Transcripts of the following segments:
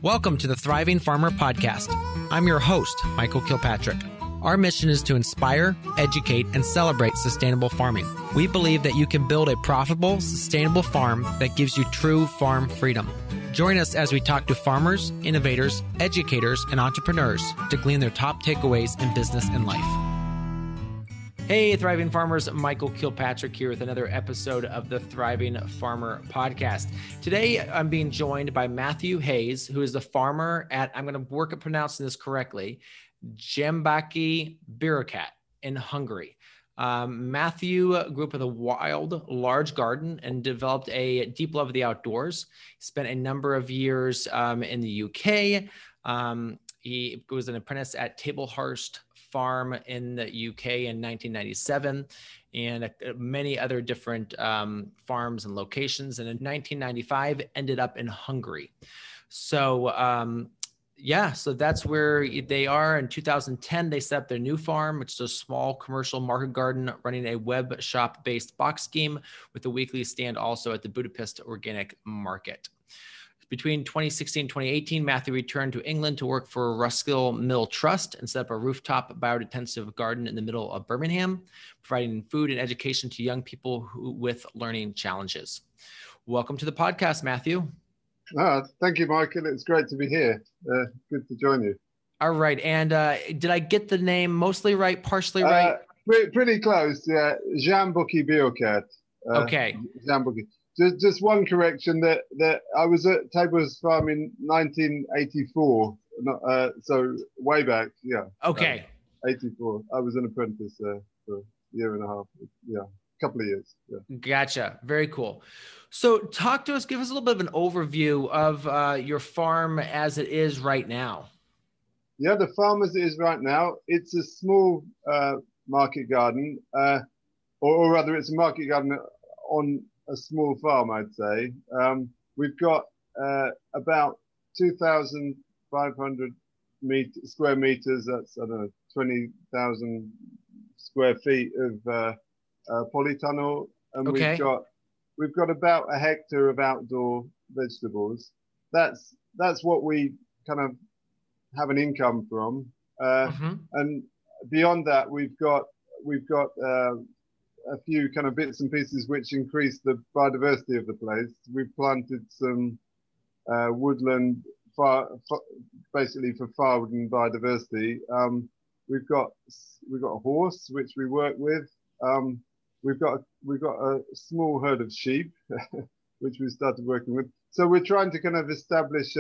Welcome to the Thriving Farmer Podcast. I'm your host, Michael Kilpatrick. Our mission is to inspire, educate, and celebrate sustainable farming. We believe that you can build a profitable, sustainable farm that gives you true farm freedom. Join us as we talk to farmers, innovators, educators, and entrepreneurs to glean their top takeaways in business and life. Hey, Thriving Farmers, Michael Kilpatrick here with another episode of the Thriving Farmer Podcast. Today, I'm being joined by Matthew Hayes, who is the farmer at, I'm going to work at pronouncing this correctly, Zsamboki Biokert in Hungary. Matthew grew up with a wild, large garden and developed a deep love of the outdoors. He spent a number of years in the UK. He was an apprentice at Tablehurst Farm in the UK in 1997, and many other different farms and locations. And in 1995, ended up in Hungary. So so that's where they are. In 2010, they set up their new farm, which is a small commercial market garden running a web shop-based box scheme with a weekly stand also at the Budapest Organic Market. Between 2016 and 2018, Matthew returned to England to work for Ruskill Mill Trust and set up a rooftop biointensive garden in the middle of Birmingham, providing food and education to young people with learning challenges. Welcome to the podcast, Matthew. Thank you, Michael. It's great to be here. Good to join you. All right. And did I get the name mostly right, partially right? Pretty close. Yeah. Zsamboki Biokert. Okay. Zsamboki. Just one correction that I was at Tablehurst Farm in 1984. So way back. Yeah. Okay. 84. I was an apprentice for a year and a half. Yeah. Couple of years. Yeah. Gotcha. Very cool. So talk to us, give us a little bit of an overview of your farm as it is right now. Yeah, the farm as it is right now, it's a small market garden, or rather it's a market garden on a small farm, I'd say. We've got about 2,500 square meters, that's, I don't know, 20,000 square feet of polytunnel, and okay. we've got about a hectare of outdoor vegetables. That's what we kind of have an income from, and beyond that we've got a few kind of bits and pieces which increase the biodiversity of the place. We've planted some woodland basically for firewood and biodiversity. We've got a horse which we work with. We've got a small herd of sheep, which we started working with. So we're trying to kind of establish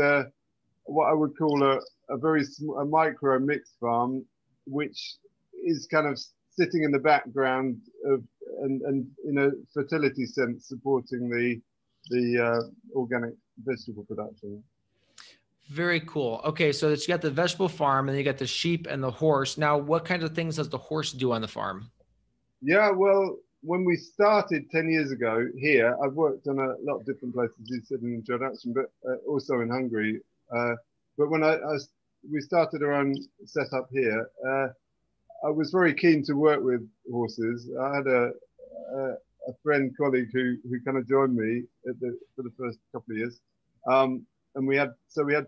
what I would call a micro mixed farm, which is kind of sitting in the background of and in a fertility sense supporting the organic vegetable production. Very cool. Okay, so you got the vegetable farm and you got the sheep and the horse. Now, what kind of things does the horse do on the farm? Yeah, well, when we started 10 years ago here, I've worked on a lot of different places, you said in the introduction, but also in Hungary. But when we started our own setup here, I was very keen to work with horses. I had a friend, colleague who kind of joined me for the first couple of years. And we had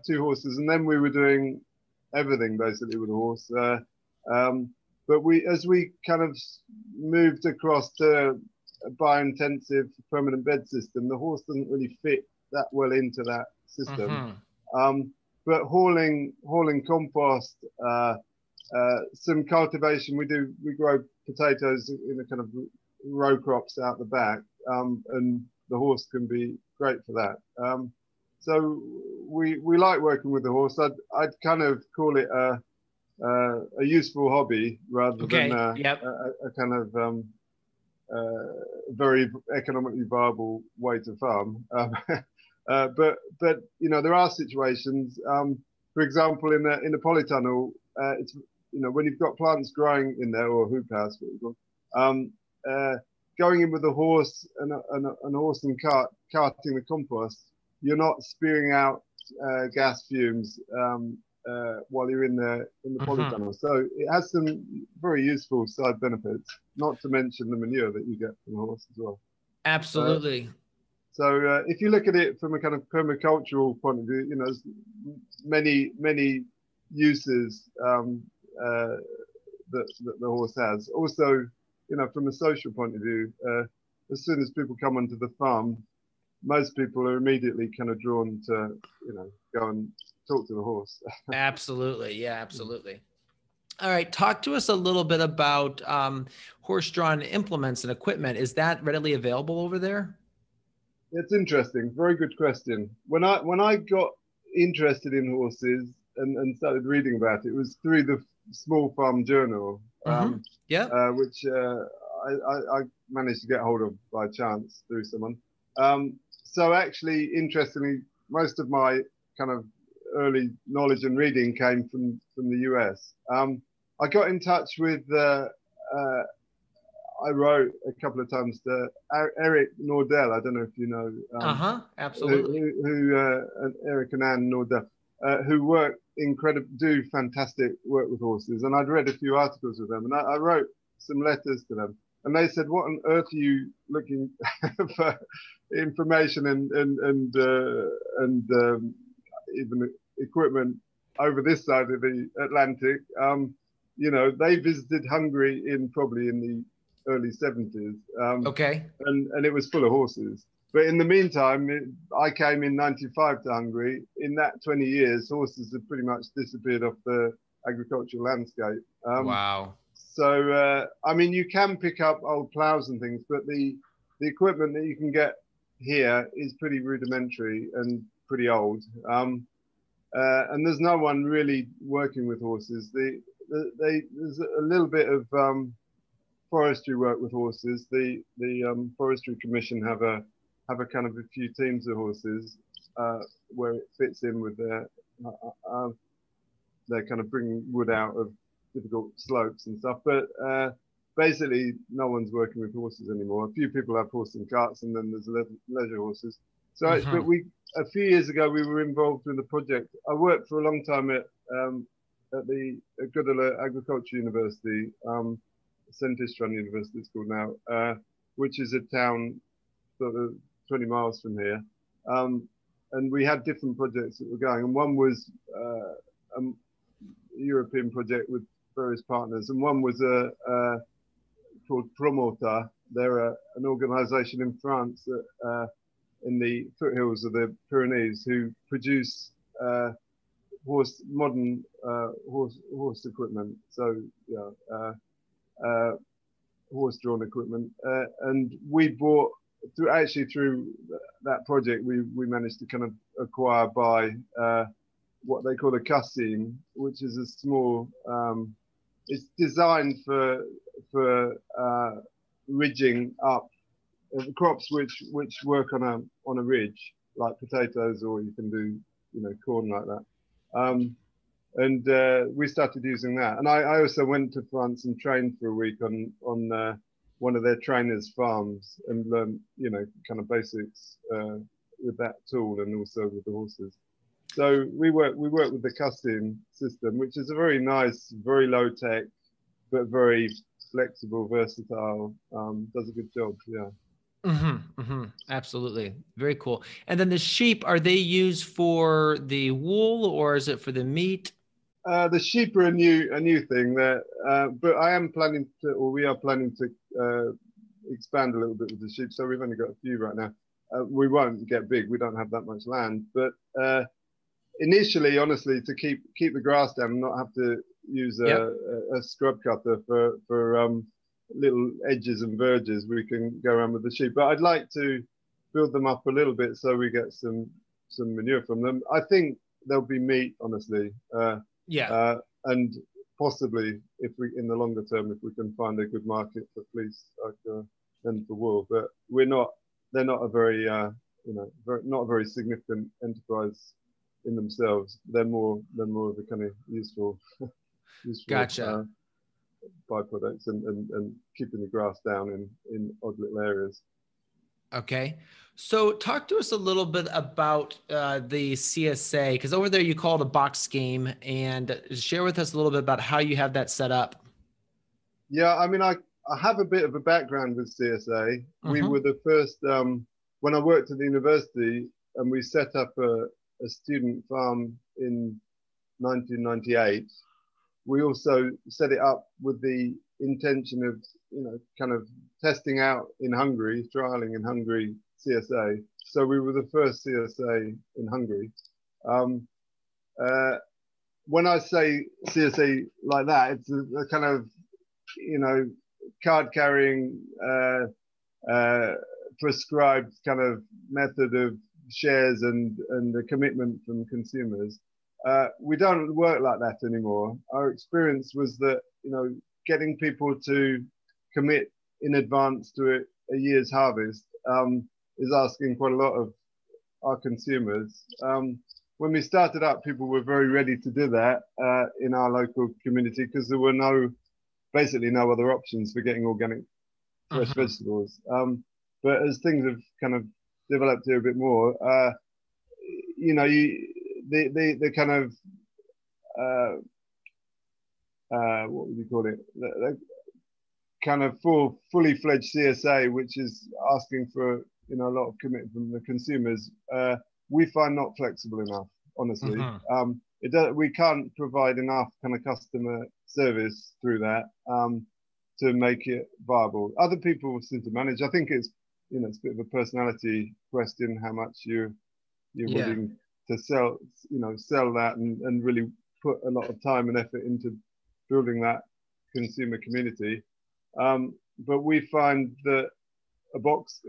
two horses, and then we were doing everything basically with a horse. But as we kind of moved across to a biointensive permanent bed system, the horse doesn't really fit that well into that system. But hauling compost, some cultivation, we grow potatoes in a kind of row crops out the back, and the horse can be great for that. So we like working with the horse. I'd kind of call it a useful hobby rather than a kind of very economically viable way to farm. But you know, there are situations. For example, in the polytunnel, it's, you know, when you've got plants growing in there, or hoop house, what you call, going in with a horse and a horse and cart carting the compost, you're not spewing out gas fumes while you're in the polytunnel. So it has some very useful side benefits, not to mention the manure that you get from the horse as well. Absolutely. So if you look at it from a kind of permacultural point of view, there's many uses that the horse has. Also, from a social point of view, as soon as people come onto the farm, most people are immediately kind of drawn to, go and talk to the horse. Absolutely. Yeah, absolutely. All right. Talk to us a little bit about horse-drawn implements and equipment. Is that readily available over there? It's interesting. Very good question. When I got interested in horses and started reading about it, it was through the Small Farm Journal, which I managed to get hold of by chance through someone. So actually, interestingly, most of my kind of early knowledge and reading came from the US. I got in touch with I wrote a couple of times to Eric Nordell. I don't know if you know. Absolutely. Eric and Anne Nordell, who do fantastic work with horses. And I'd read a few articles with them, and I wrote some letters to them. And they said, "What on earth are you looking for information and even equipment over this side of the Atlantic?" They visited Hungary probably in the early 70s. And it was full of horses. But in the meantime, I came in 95 to Hungary. In that 20 years, horses have pretty much disappeared off the agricultural landscape. Wow. So, you can pick up old plows and things, but the equipment that you can get here is pretty rudimentary and pretty old. And there's no one really working with horses. There's a little bit of forestry work with horses. The Forestry Commission have a kind of a few teams of horses where it fits in with they're kind of bringing wood out of difficult slopes and stuff. But basically, no one's working with horses anymore. A few people have horse and carts, and then there's leisure horses. So, but a few years ago, we were involved in the project. I worked for a long time at the Gödöllő Agriculture University, Szentendre University it's called now, which is a town sort of 20 miles from here. And we had different projects that were going. And one was a European project with various partners. And one was called Promota. They're an organization in France that, in the foothills of the Pyrenees, who produce modern horse equipment. So horse-drawn equipment, and we bought through that project we managed to kind of buy what they call a cassim, which is a small. It's designed for ridging up crops which work on a ridge, like potatoes, or you can do corn like that. And we started using that. And I also went to France and trained for a week on one of their trainers' farms and learned kind of basics with that tool and also with the horses. So we work with the cassim system, which is a very nice, very low tech, but very flexible, versatile. Does a good job. Yeah. Absolutely. Very cool. And then the sheep, are they used for the wool or is it for the meat? The sheep are a new thing there, but we are planning to expand a little bit with the sheep. So we've only got a few right now. We won't get big. We don't have that much land. But initially, honestly, to keep the grass down and not have to use a scrub cutter for little edges and verges, we can go around with the sheep. But I'd like to build them up a little bit so we get some manure from them. I think there'll be meat, honestly. And possibly, in the longer term, if we can find a good market for fleece and for wool, but they're not a very, not a very significant enterprise in themselves. They're more of a kind of useful Gotcha. Byproducts and keeping the grass down in odd little areas. Okay. So talk to us a little bit about the CSA, because over there you call it a box scheme, and share with us a little bit about how you have that set up. Yeah, I have a bit of a background with CSA. We were the first when I worked at the university and we set up a student farm in 1998, we also set it up with the intention of, kind of testing out in Hungary, trialing in Hungary CSA. So we were the first CSA in Hungary. When I say CSA like that, it's a kind of, card carrying, prescribed kind of method of shares and the commitment from consumers. We don't work like that anymore. Our experience was that, getting people to commit in advance to a year's harvest is asking quite a lot of our consumers. When we started up, people were very ready to do that in our local community because there were basically no other options for getting organic fresh vegetables. But as things have kind of developed here a bit more, the kind of what would you call it? The kind of fully fledged CSA, which is asking for a lot of commitment from the consumers. We find not flexible enough, honestly. We can't provide enough kind of customer service through that to make it viable. Other people seem to manage. I think it's it's a bit of a personality question how much you're willing to sell that and really put a lot of time and effort into building that consumer community. But we find that a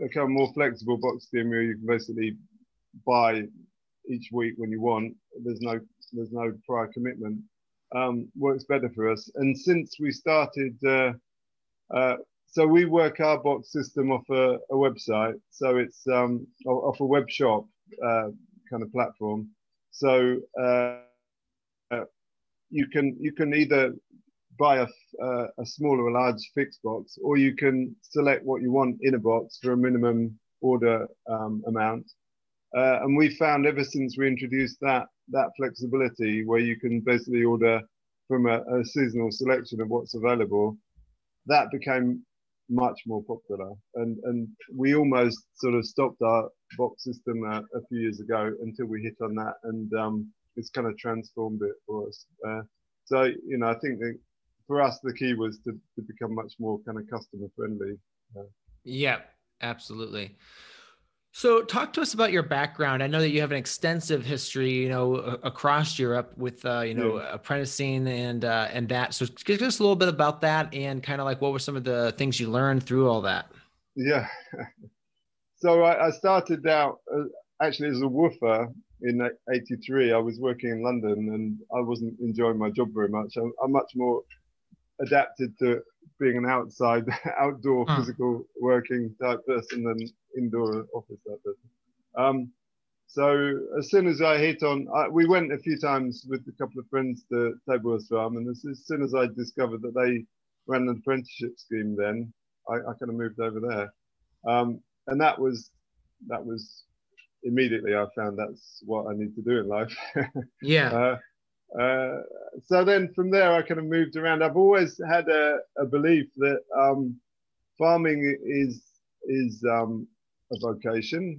kind of more flexible box scheme where you can basically buy each week when you want. There's no prior commitment. Works better for us. And since we started, so we work our box system off a website. So it's off a web shop kind of platform. So you can either buy a small or a large fixed box, or you can select what you want in a box for a minimum order amount. And we found ever since we introduced that flexibility where you can basically order from a seasonal selection of what's available, that became much more popular. And we almost sort of stopped our box system a few years ago until we hit on that, and it's kind of transformed it for us. So, I think that for us, the key was to become much more kind of customer friendly. Yeah, absolutely. So talk to us about your background. I know that you have an extensive history, across Europe with, apprenticing and that. So give us a little bit about that and kind of like what were some of the things you learned through all that? Yeah. So I started out actually as a woofer in '83. I was working in London and I wasn't enjoying my job very much. I'm much more adapted to being an outdoor physical working type person than indoor office type person. So as soon as I hit on, we went a few times with a couple of friends to Tablehurst Farm, and as soon as I discovered that they ran an apprenticeship scheme, then I kind of moved over there, and that was immediately I found that's what I need to do in life. Yeah. So then from there I kind of moved around. I've always had a belief that farming is a vocation,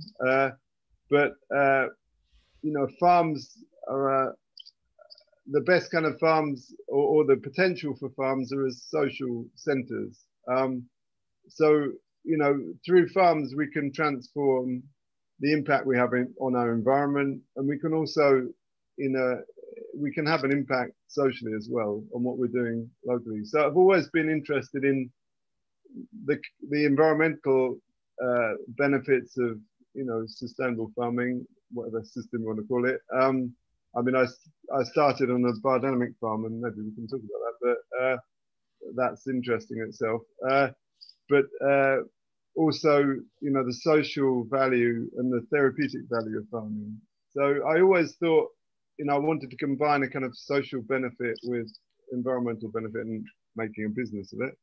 but farms are the best kind of farms, or the potential for farms are as social centers. So through farms we can transform the impact we have on our environment, and we can also we can have an impact socially as well on what we're doing locally. So I've always been interested in the environmental benefits of sustainable farming, whatever system you want to call it. I mean, I started on a biodynamic farm, and maybe we can talk about that, but that's interesting in itself. But also, the social value and the therapeutic value of farming. So I always thought, I wanted to combine a kind of social benefit with environmental benefit and making a business of it.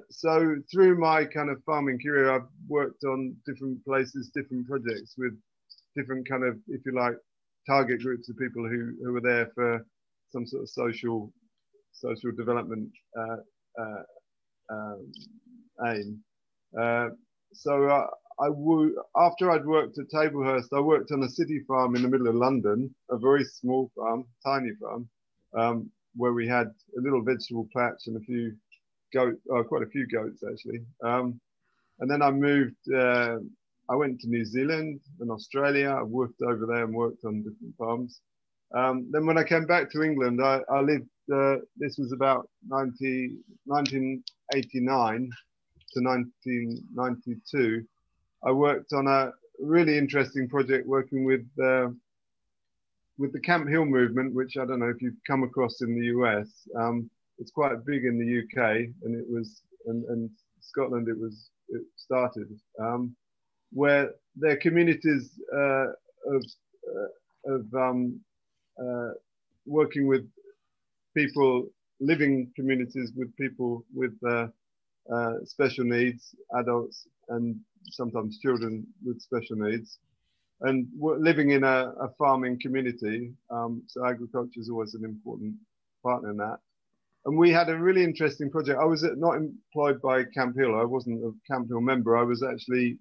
So through my kind of farming career, I've worked on different places, different projects with different kind of, if you like, target groups of people who were there for some sort of social development aim. So after I'd worked at Tablehurst, I worked on a city farm in the middle of London, a very small farm, tiny farm, where we had a little vegetable patch and a few quite a few goats actually. And then I moved. I went to New Zealand and Australia. I worked over there and worked on different farms. Then when I came back to England, I lived. This was about 1989 to 1992. I worked on a really interesting project working with the Camp Hill movement, which I don't know if you've come across in the US. It's quite big in the UK, and it was, and Scotland. It started, where their communities of working with people, living communities with people with special needs, adults, and sometimes children with special needs, and living in a farming community. So agriculture is always an important partner in that. And we had a really interesting project. I was not employed by Camp Hill. I wasn't a Camp Hill member. I was actually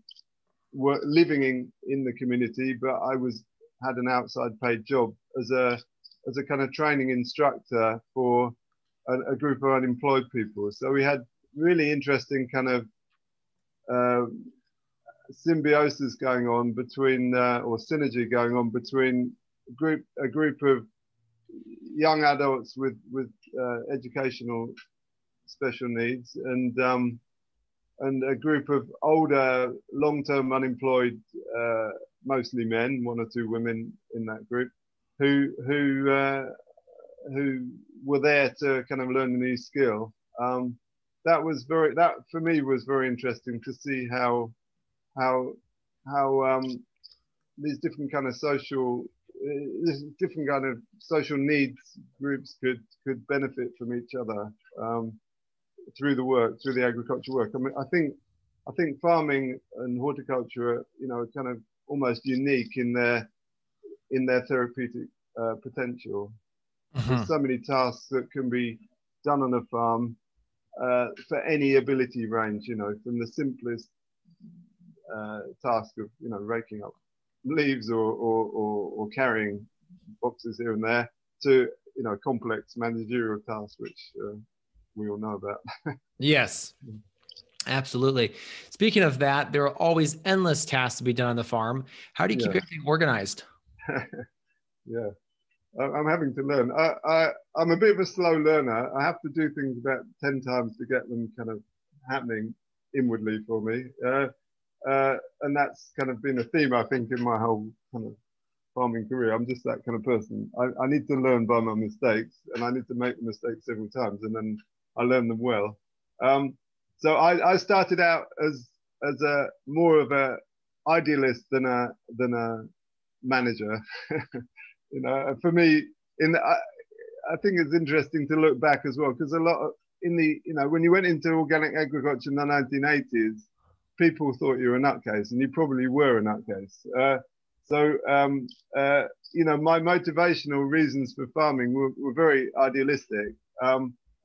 living in the community, but I had an outside paid job as a kind of training instructor for a group of unemployed people. So we had really interesting kind of symbiosis going on between, or synergy going on between a group of young adults with educational special needs and a group of older, long-term unemployed, mostly men, 1 or 2 women in that group, who were there to kind of learn a new skill. That for me was very interesting to see how these different kind of social needs groups could benefit from each other through the agriculture work. I mean, I think farming and horticulture are, kind of almost unique in their therapeutic potential. Mm-hmm. There's so many tasks that can be done on a farm for any ability range, from the simplest task of raking up leaves or carrying boxes here and there to complex managerial tasks, which we all know about. Yes, absolutely. Speaking of that, there are always endless tasks to be done on the farm. How do you keep everything organized? Yeah, I'm having to learn. I'm a bit of a slow learner. I have to do things about 10 times to get them kind of happening inwardly for me. And that's kind of been a theme, I think, in my whole kind of farming career. I'm just that kind of person. I need to learn by my mistakes, and I need to make the mistakes several times, and then I learn them well. So I started out as a more of a idealist than a manager. For me, I think it's interesting to look back as well, because a lot of when you went into organic agriculture in the 1980s, people thought you were a nutcase, and you probably were a nutcase. My motivational reasons for farming were very idealistic. I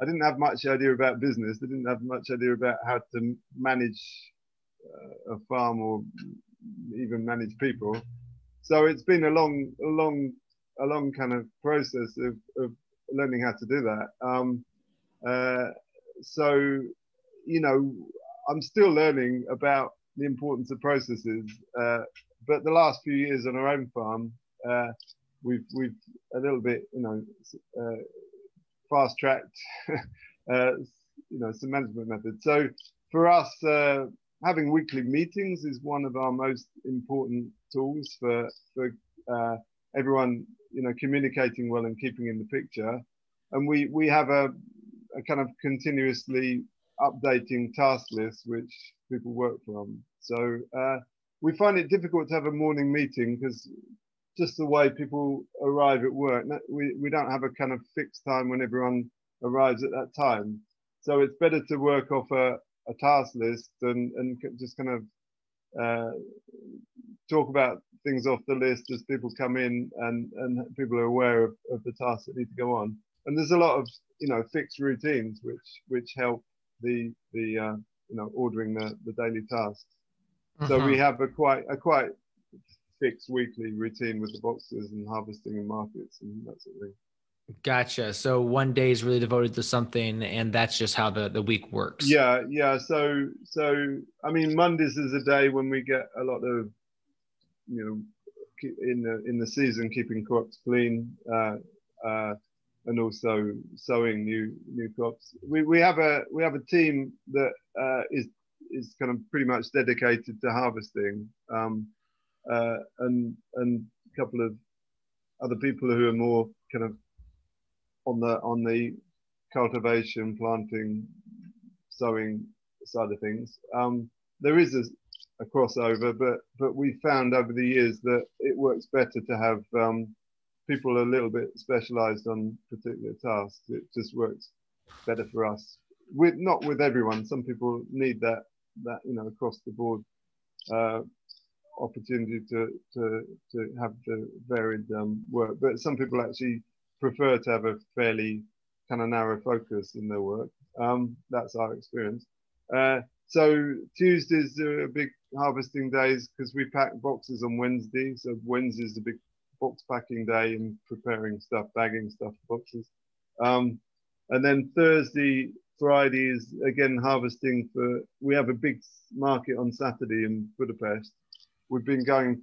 didn't have much idea about business. I didn't have much idea about how to manage a farm or even manage people. So it's been a long kind of process of learning how to do that. I'm still learning about the importance of processes. But the last few years on our own farm, we've a little bit, fast-tracked, some management methods. So for us, having weekly meetings is one of our most important tools for everyone, communicating well and keeping in the picture. And we have a kind of continuously updating task list which people work from. So we find it difficult to have a morning meeting because just the way people arrive at work, we don't have a kind of fixed time when everyone arrives at that time. So it's better to work off a task list and just kind of talk about things off the list as people come in and people are aware of the tasks that need to go on. And there's a lot of fixed routines which help the ordering the daily tasks. So we have a quite fixed weekly routine with the boxes and harvesting and markets and that sort of thing. Gotcha. So one day is really devoted to something, and that's just how the week works. Yeah. So I mean, Mondays is a day when we get a lot of, in the season, keeping crops clean, and also sowing new crops. We have a team that is kind of pretty much dedicated to harvesting, and a couple of other people who are more kind of on the cultivation, planting, sowing side of things. There is a crossover, but we found over the years that it works better to have people a little bit specialized on particular tasks. It just works better for us. Not with everyone. Some people need that across the board opportunity to have the varied work. But some people actually prefer to have a fairly kind of narrow focus in their work. That's our experience. So Tuesdays are big harvesting days because we pack boxes on Wednesday. So Wednesday is the big box packing day and preparing stuff, bagging stuff, boxes. And then Thursday, Friday is again harvesting we have a big market on Saturday in Budapest. We've been going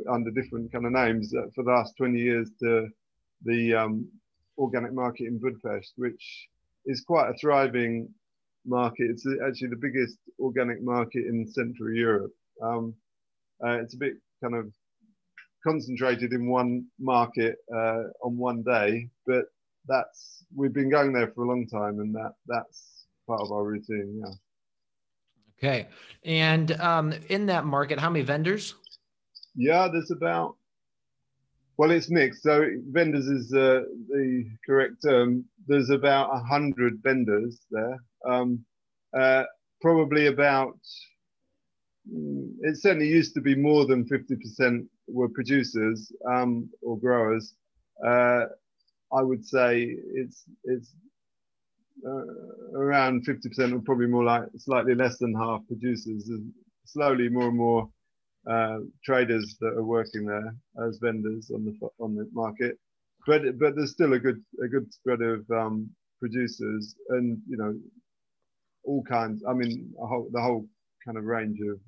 under different kind of names for the last 20 years to the organic market in Budapest, which is quite a thriving market. It's actually the biggest organic market in Central Europe. It's a bit kind of concentrated in one market on one day, but we've been going there for a long time, and that's part of our routine. Yeah. Okay. And in that market, how many vendors? Yeah, it's mixed. So vendors is the correct term. There's about 100 vendors there. Probably about, it certainly used to be more than 50% were producers or growers. I would say it's around 50%, or probably more like slightly less than half producers. And slowly more and more traders that are working there as vendors on the market, but there's still a good spread of producers, and all kinds. I mean, the whole kind of range of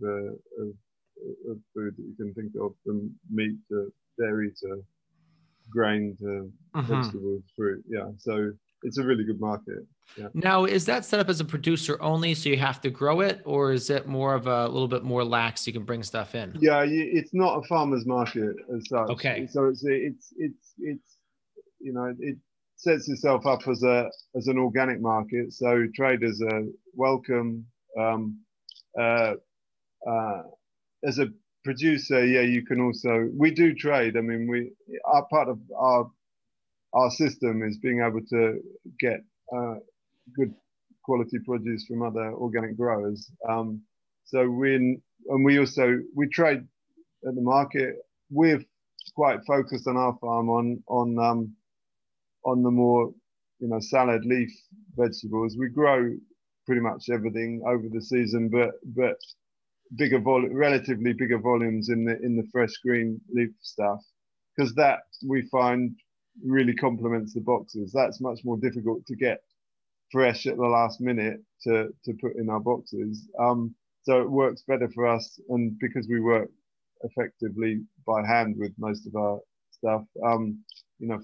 food that you can think of, from meat to dairy to grain to vegetables, fruit. Yeah, so it's a really good market. Yeah. Now, is that set up as a producer only, so you have to grow it, or is it more of a little bit more lax, so you can bring stuff in? Yeah, it's not a farmer's market as such. Okay. So it's it sets itself up as an organic market. So traders are welcome. As a producer, yeah, you can also. We do trade. I mean, part of our system is being able to get good quality produce from other organic growers. So we trade at the market. We're quite focused on our farm on the more salad, leaf vegetables. We grow pretty much everything over the season, but relatively bigger volumes in the fresh green leaf stuff, because that we find really complements the boxes. That's much more difficult to get fresh at the last minute to put in our boxes. So it works better for us, and because we work effectively by hand with most of our stuff,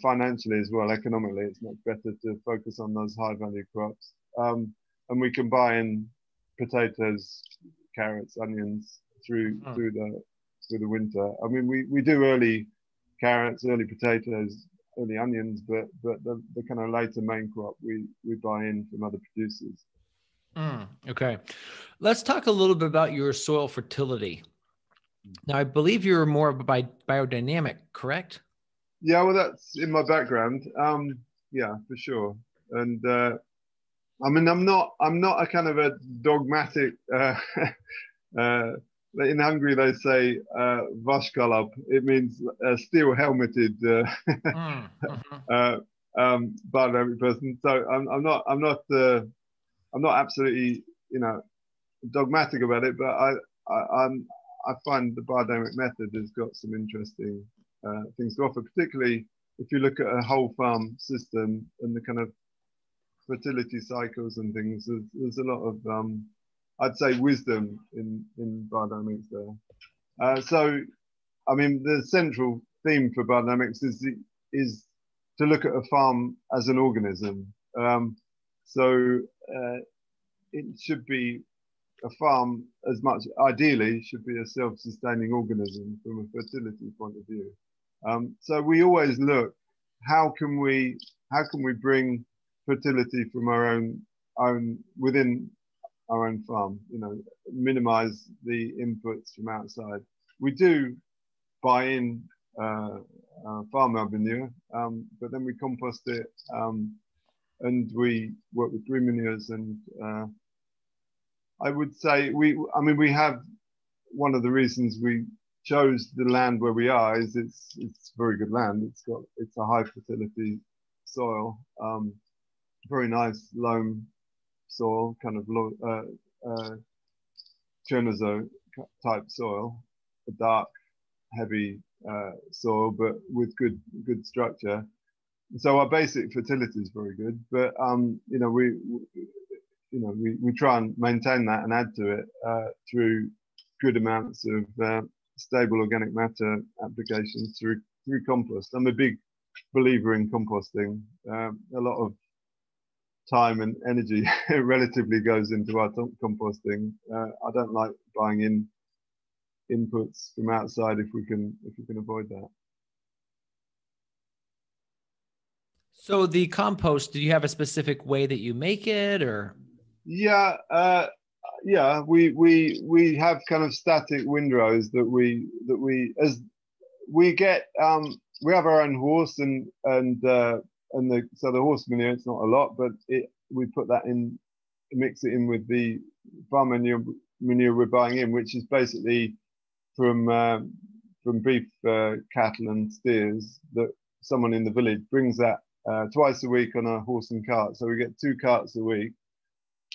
financially as well, economically, it's much better to focus on those high value crops. And we can buy in potatoes, carrots, onions through the winter. I mean, we do early carrots, early potatoes, early onions, but the kind of later main crop we buy in from other producers. Okay. Let's talk a little bit about your soil fertility. Now, I believe you're more of a biodynamic, correct? Yeah, well, that's in my background. Yeah, for sure. And I mean, I'm not a kind of a dogmatic. In Hungary, they say "vaskalap." It means steel helmeted biodynamic person. So I'm not absolutely dogmatic about it, but I find the biodynamic method has got some interesting things to offer, particularly if you look at a whole farm system and the kind of fertility cycles and things. There's a lot of I'd say wisdom in biodynamics there. So I mean, the central theme for biodynamics is to look at a farm as an organism. So it should be a farm as much, ideally, should be a self-sustaining organism from a fertility point of view. So we always look, how can we bring fertility from our own within our own farm? You know, minimize the inputs from outside. We do buy in farm manure, but then we compost it, and we work with green manures. And I would say I mean, we have, one of the reasons we chose the land where we are is it's very good land. It's a high fertility soil, very nice loam soil, kind of Chernozem type soil, a dark, heavy soil, but with good structure. So our basic fertility is very good, but you know, we try and maintain that and add to it through good amounts of stable organic matter applications through compost. I'm a big believer in composting. A lot of time and energy relatively goes into our composting. I don't like buying in inputs from outside if we can avoid that. So the compost, do you have a specific way that you make it, or? Yeah, we have kind of static windrows that we as we get. We have our own horse and the horse manure. It's not a lot, but we put that in, mix it in with the farm manure we're buying in, which is basically from beef, cattle and steers, that someone in the village brings that twice a week on a horse and cart. So we get 2 carts a week.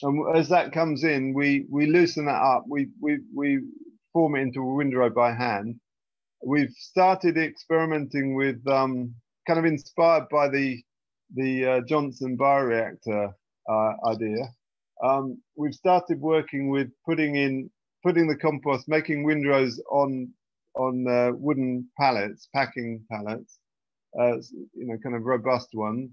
And as that comes in, we loosen that up. We form it into a windrow by hand. We've started experimenting with, kind of inspired by the Johnson bioreactor idea. We've started working with putting the compost, making windrows on wooden pallets, packing pallets, you know, kind of robust ones.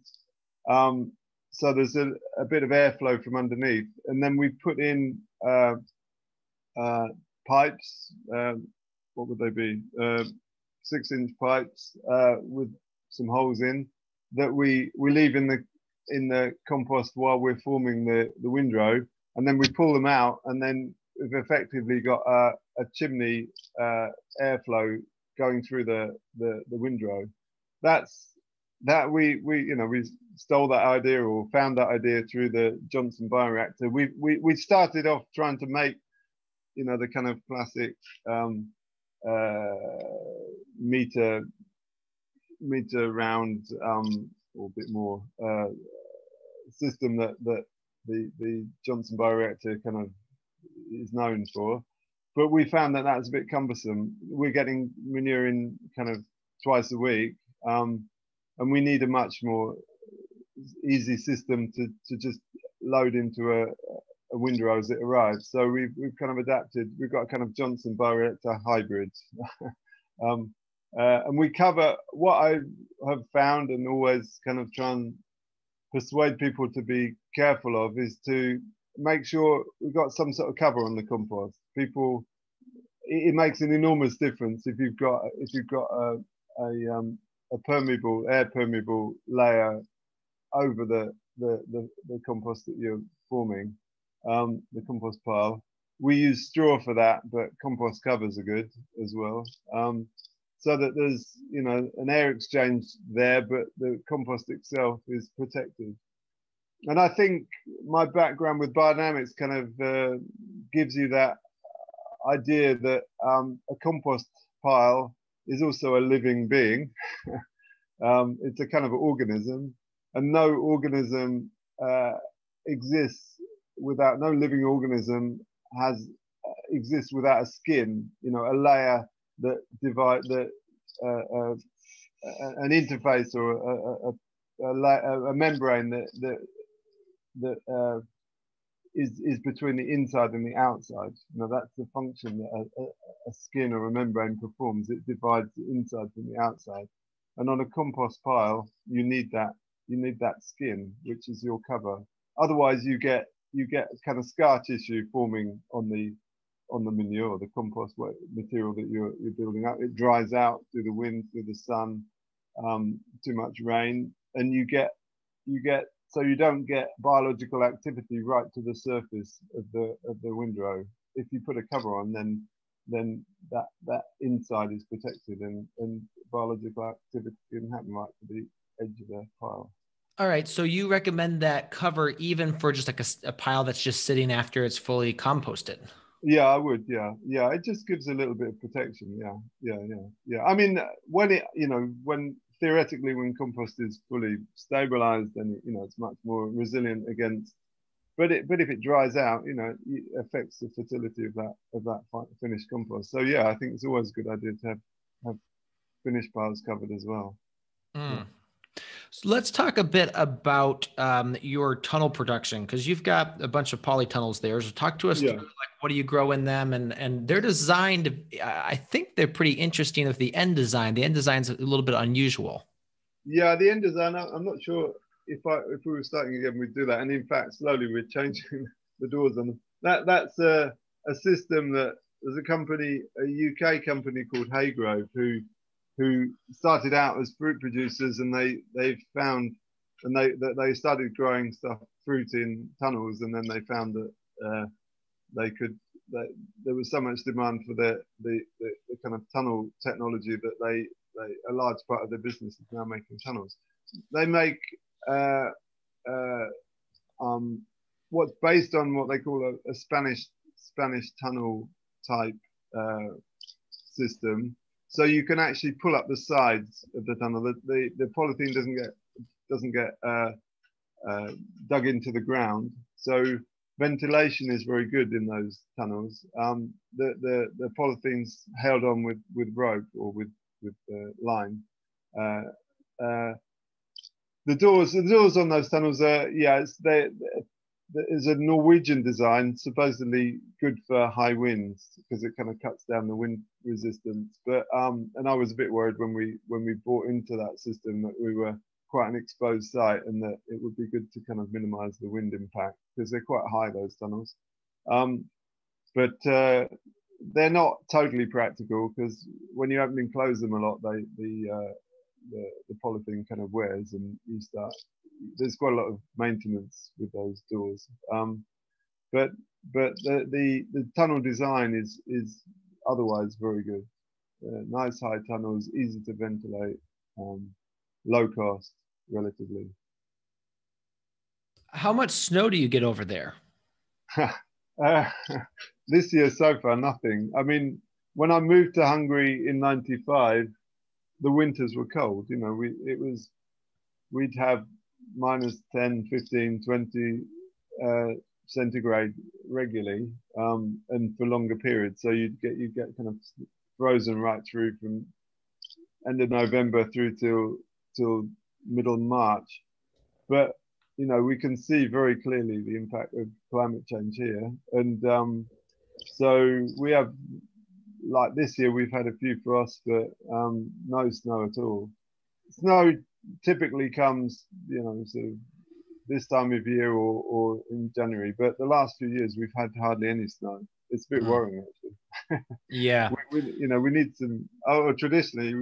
So there's a bit of airflow from underneath, and then we put in pipes. What would they be? 6-inch pipes with some holes in, that we leave in the compost while we're forming the windrow, and then we pull them out, and then we've effectively got a chimney airflow going through the windrow. We stole that idea, or found that idea, through the Johnson bioreactor. We started off trying to make, you know, the kind of classic meter round or a bit more system that the Johnson bioreactor kind of is known for. But we found that that's a bit cumbersome. We're getting manure in kind of twice a week, and we need a much more easy system to just load into a windrow as it arrives. So we've kind of adapted. We've got a kind of Johnson bioreactor hybrid. And we cover, what I have found and always kind of try and persuade people to be careful of, is to make sure we've got some sort of cover on the compost. People, it makes an enormous difference if you've got a permeable, air permeable layer over the compost that you're forming, the compost pile. We use straw for that, but compost covers are good as well. So that there's, you know, an air exchange there, but the compost itself is protected. And I think my background with biodynamics kind of gives you that idea that a compost pile is also a living being. It's a kind of organism, and no organism exists without, no living organism has, exists without a skin, a layer that divide an interface or a membrane that is between the inside and the outside. That's the function that a skin or a membrane performs. It divides the inside from the outside. And on a compost pile, you need that skin, which is your cover. Otherwise, you get kind of scar tissue forming on the manure, the compost material that you're building up. It dries out through the wind, through the sun, too much rain, and you so you don't get biological activity right to the surface of the windrow. If you put a cover on, then that inside is protected, and biological activity can happen right to the edge of the pile. All right, so you recommend that cover even for just like a pile that's just sitting after it's fully composted? Yeah, I would. Yeah. It just gives a little bit of protection. Yeah. I mean, when theoretically, when compost is fully stabilized, then it's much more resilient against. But if it dries out, it affects the fertility of that finished compost. So yeah, I think it's always a good idea to have finished piles covered as well. Yeah. So let's talk a bit about your tunnel production, because you've got a bunch of polytunnels there. So talk to us through, like, what do you grow in them? And they're designed, I think they're pretty interesting with the end design. The end design's a little bit unusual. Yeah, the end design, I'm not sure if we were starting again, we'd do that. And in fact, slowly we're changing the doors on them. That's a system that there's a UK company called Haygrove who started out as fruit producers, and they found, and they started growing fruit in tunnels, and then they found that there was so much demand for the kind of tunnel technology that a large part of their business is now making tunnels. They make what's based on what they call a Spanish tunnel type system. So you can actually pull up the sides of the tunnel. The polythene doesn't get dug into the ground. So ventilation is very good in those tunnels. The polythene's held on with rope or with line. The doors on those tunnels are there's a Norwegian design, supposedly good for high winds because it kind of cuts down the wind resistance. But and I was a bit worried when we bought into that system that we were quite an exposed site, and that it would be good to kind of minimize the wind impact because they're quite high, those tunnels. But they're not totally practical because when you open and close them a lot, the polythene kind of wears, and there's quite a lot of maintenance with those doors. But the tunnel design is otherwise very good. Nice high tunnels, easy to ventilate, low cost relatively. How much snow do you get over there? This year so far, nothing. I mean, when I moved to Hungary in '95, the winters were cold. We'd have minus 10, 15, 20 centigrade regularly, and for longer periods. So you'd get kind of frozen right through from end of November through till middle March. But we can see very clearly the impact of climate change here, and so we have, like this year, we've had a few frosts, but no snow at all. Snow typically comes, sort of this time of year or in January, but the last few years we've had hardly any snow. It's a bit worrying, actually. Yeah. we need some. Traditionally,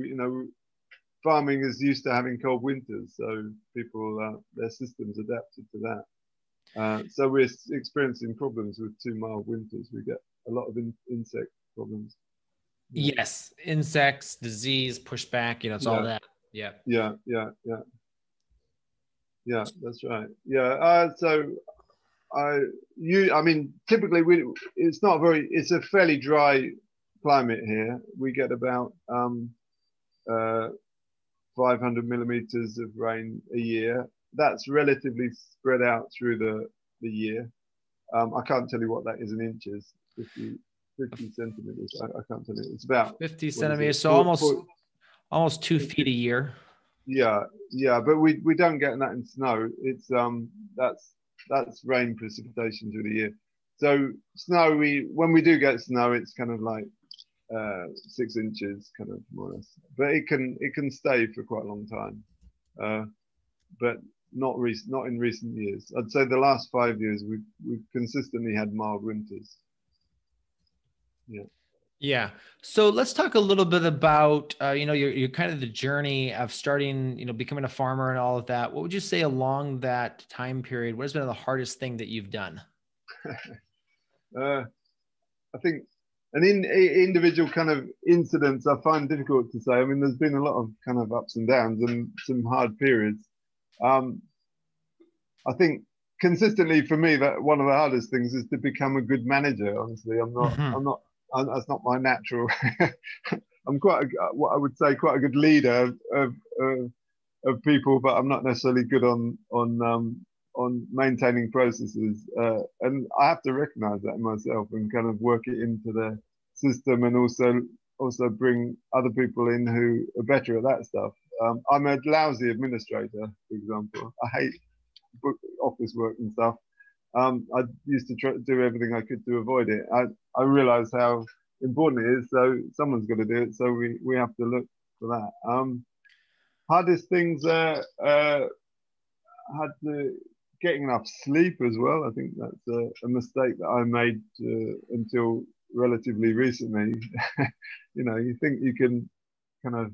farming is used to having cold winters, so people their systems adapted to that. So we're experiencing problems with too mild winters. We get a lot of insect problems. Yes, insects, disease, pushback. It's all that. Yeah. Yeah, that's right. Yeah. I mean, typically it's a fairly dry climate here. We get about 500 millimeters of rain a year. That's relatively spread out through the year. I can't tell you what that is in inches. 50 centimeters. I can't tell you. It's about 50 centimeters. So almost 2 feet a year. Yeah. But we don't get that in snow. It's that's rain precipitation through the year. So snow, when we do get snow, it's kind of like 6 inches, kind of more or less. But it can stay for quite a long time. But not in recent years. I'd say the last 5 years we've consistently had mild winters. Yeah. Yeah. So let's talk a little bit about, your kind of the journey of starting, becoming a farmer and all of that. What would you say along that time period? What has been the hardest thing that you've done? I think individual kind of incidents I find difficult to say. I mean, there's been a lot of kind of ups and downs and some hard periods. I think consistently for me that one of the hardest things is to become a good manager. Honestly, that's not my natural. I'm what I would say quite a good leader of people, but I'm not necessarily good on maintaining processes. And I have to recognize that in myself and kind of work it into the system, and also bring other people in who are better at that stuff. I'm a lousy administrator, for example. I hate office work and stuff. I used to try to do everything I could to avoid it. I realized how important it is, so someone's got to do it, so we have to look for that. Hardest things had to getting enough sleep as well. I think that's a mistake that I made until relatively recently. You think you can kind of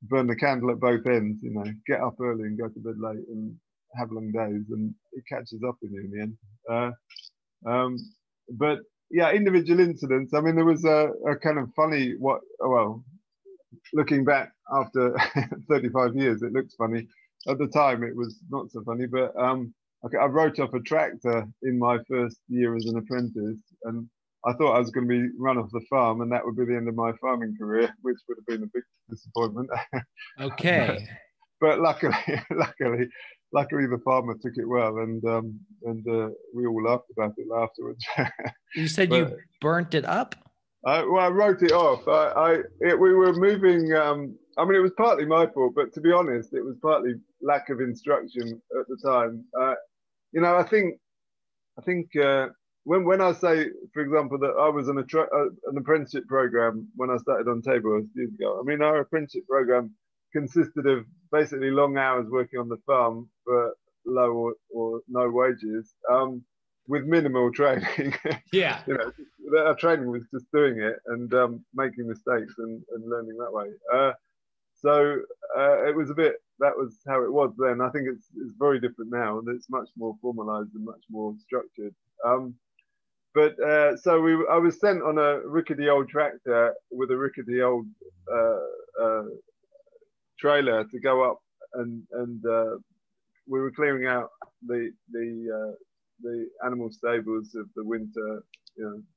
burn the candle at both ends, get up early and go to bed late and have long days, and it catches up in you in the end. But yeah, individual incidents. I mean, there was a kind of funny, looking back after 35 years, it looks funny. At the time, it was not so funny, but I wrote off a tractor in my first year as an apprentice, and I thought I was going to be run off the farm, and that would be the end of my farming career, which would have been a big disappointment. Okay. But luckily, the farmer took it well, and we all laughed about it afterwards. You said you burnt it up? I wrote it off. We were moving. I mean, it was partly my fault, but to be honest, it was partly lack of instruction at the time. I think when I say, for example, that I was an apprenticeship program when I started Untitled years ago. I mean, our apprenticeship program consisted of basically long hours working on the farm for low or no wages, with minimal training. Yeah. Our training was just doing it and making mistakes and learning that way. So it was that was how it was then. I think it's very different now, and it's much more formalized and much more structured. I was sent on a rickety old tractor with a rickety old trailer to go up, and we were clearing out the animal stables of the winter,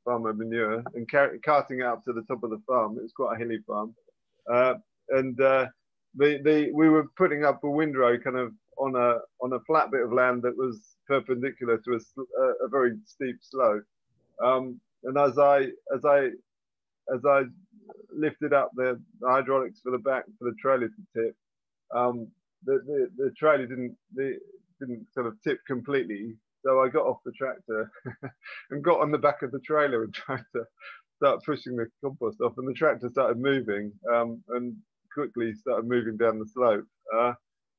farmer manure, and carting it up to the top of the farm. It was quite a hilly farm, and we were putting up a windrow kind of on a flat bit of land that was perpendicular to a very steep slope. And as I lifted up the hydraulics for the trailer to tip, the trailer didn't sort of tip completely. So I got off the tractor and got on the back of the trailer and tried to start pushing the compost off, and the tractor started moving and quickly started moving down the slope.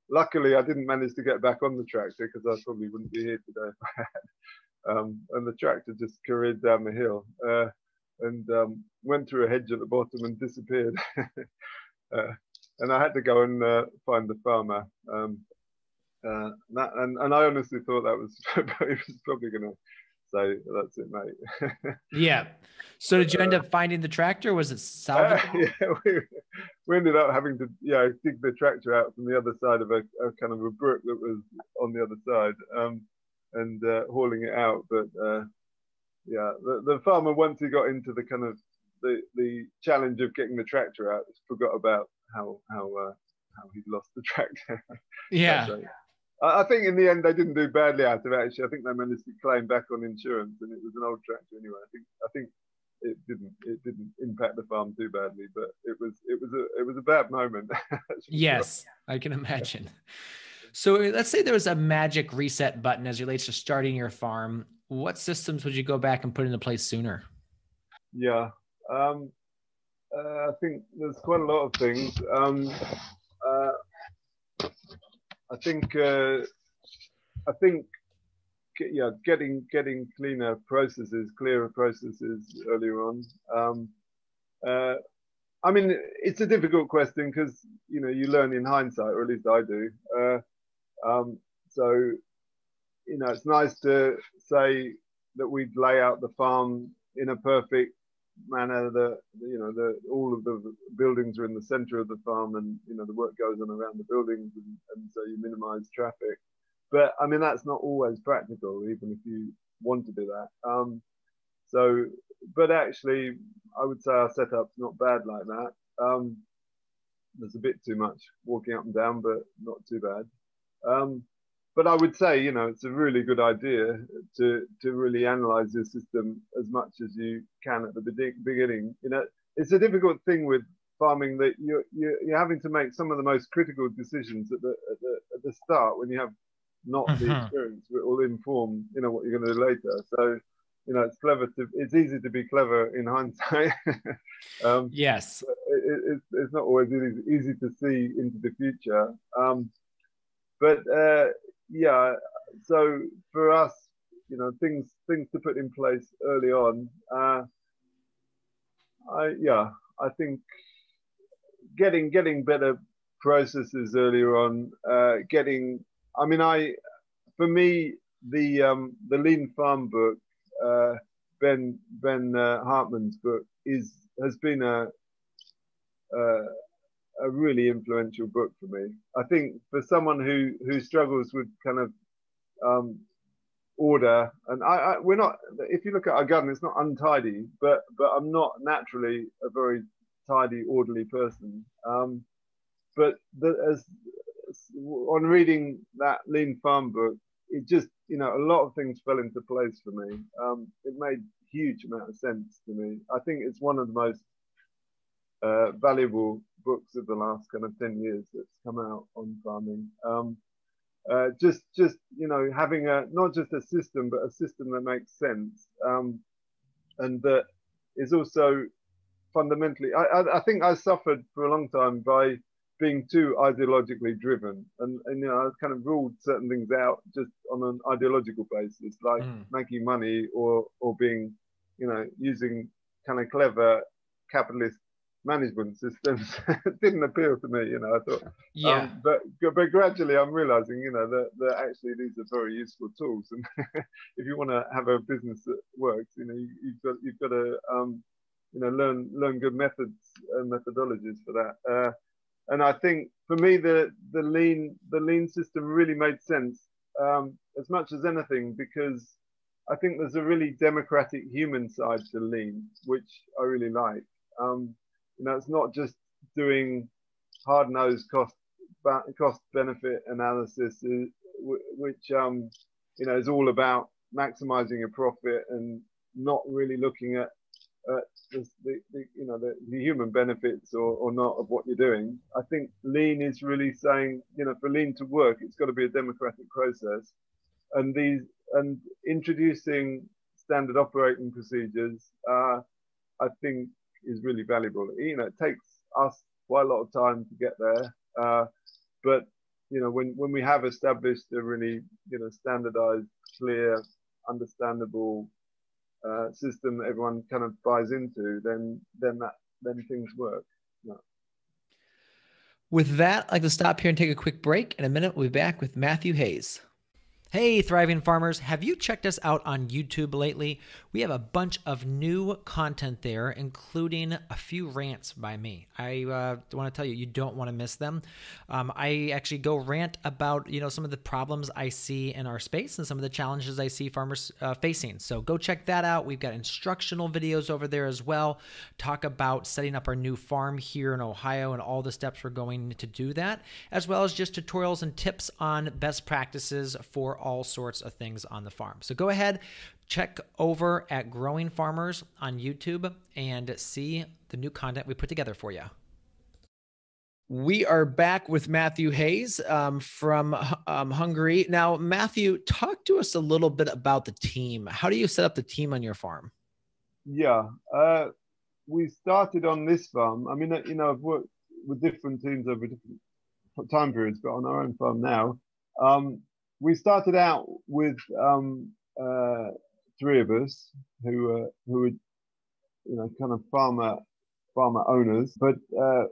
Luckily, I didn't manage to get back on the tractor because I probably wouldn't be here today if I had. And the tractor just careered down the hill and went through a hedge at the bottom and disappeared. And I had to go and find the farmer. And I honestly thought that was he was probably going to say, "That's it, mate." Yeah. So did you end up finding the tractor? Was it salvageable? Yeah, we ended up having to dig the tractor out from the other side of a kind of a brook that was on the other side, and hauling it out. But the farmer, once he got into the kind of the challenge of getting the tractor out, forgot about how he'd lost the tractor. Yeah. I think in the end they didn't do badly out of it. Actually, I think they managed to claim back on insurance, and it was an old tractor anyway. I think it didn't impact the farm too badly, but it was a bad moment. Yes, sure. I can imagine. So let's say there was a magic reset button as it relates to starting your farm. What systems would you go back and put into place sooner? Yeah, I think there's quite a lot of things. I think yeah, getting clearer processes earlier on. I mean, it's a difficult question because you learn in hindsight, or at least I do. So it's nice to say that we'd lay out the farm in a perfect manner, that all of the buildings are in the center of the farm, and the work goes on around the buildings, and so you minimize traffic. But I mean, that's not always practical, even if you want to do that. But actually, I would say our setup's not bad like that. There's a bit too much walking up and down, but not too bad. But I would say, it's a really good idea to really analyze your system as much as you can at the beginning. It's a difficult thing with farming, that you're having to make some of the most critical decisions at the start, when you have not the experience. It will inform, what you're going to do later. So, it's easy to be clever in hindsight. Yes. It's not always easy to see into the future. But yeah, so for us, things to put in place early on. I think getting better processes earlier on. For me, the Lean Farm book, Ben Hartman's book, has been a really influential book for me. I think for someone who struggles with kind of order, and we're not. If you look at our garden, it's not untidy, but I'm not naturally a very tidy, orderly person. But on reading that Lean Farm book, it just, a lot of things fell into place for me. It made huge amount of sense to me. I think it's one of the most valuable books of the last kind of 10 years that's come out on farming. Just having not just a system, but a system that makes sense, and that is also fundamentally. I think I suffered for a long time by being too ideologically driven, and I kind of ruled certain things out just on an ideological basis, like making money or being, using kind of clever capitalist management systems. Didn't appeal to me, I thought. Yeah. But gradually I'm realizing, that actually these are very useful tools, and if you want to have a business that works, you've got to learn good methods and methodologies for that. And I think for me, the lean system really made sense, as much as anything, because I think there's a really democratic human side to lean, which I really like. It's not just doing hard-nosed cost benefit analysis, which is all about maximizing your profit and not really looking at the human benefits or not of what you're doing. I think lean is really saying, for lean to work, it's got to be a democratic process, and introducing standard operating procedures, I think, is really valuable. It takes us quite a lot of time to get there, but when we have established a really standardized, clear, understandable system that everyone kind of buys into, then things work. Yeah. With that, I'd like to stop here and take a quick break. In a minute, we'll be back with Matthew Hayes. Hey, thriving farmers, have you checked us out on YouTube lately? We have a bunch of new content there, including a few rants by me. I want to tell you, you don't want to miss them. I actually go rant about, some of the problems I see in our space and some of the challenges I see farmers facing. So go check that out. We've got instructional videos over there as well. Talk about setting up our new farm here in Ohio and all the steps we're going to do that, as well as just tutorials and tips on best practices for all sorts of things on the farm. So go ahead, check over at Growing Farmers on YouTube and see the new content we put together for you. We are back with Matthew Hayes from Hungary. Now, Matthew, talk to us a little bit about the team. How do you set up the team on your farm? Yeah, we started on this farm. I mean, I've worked with different teams over different time periods, but on our own farm now, we started out with 3 of us who were, kind of farmer owners, but I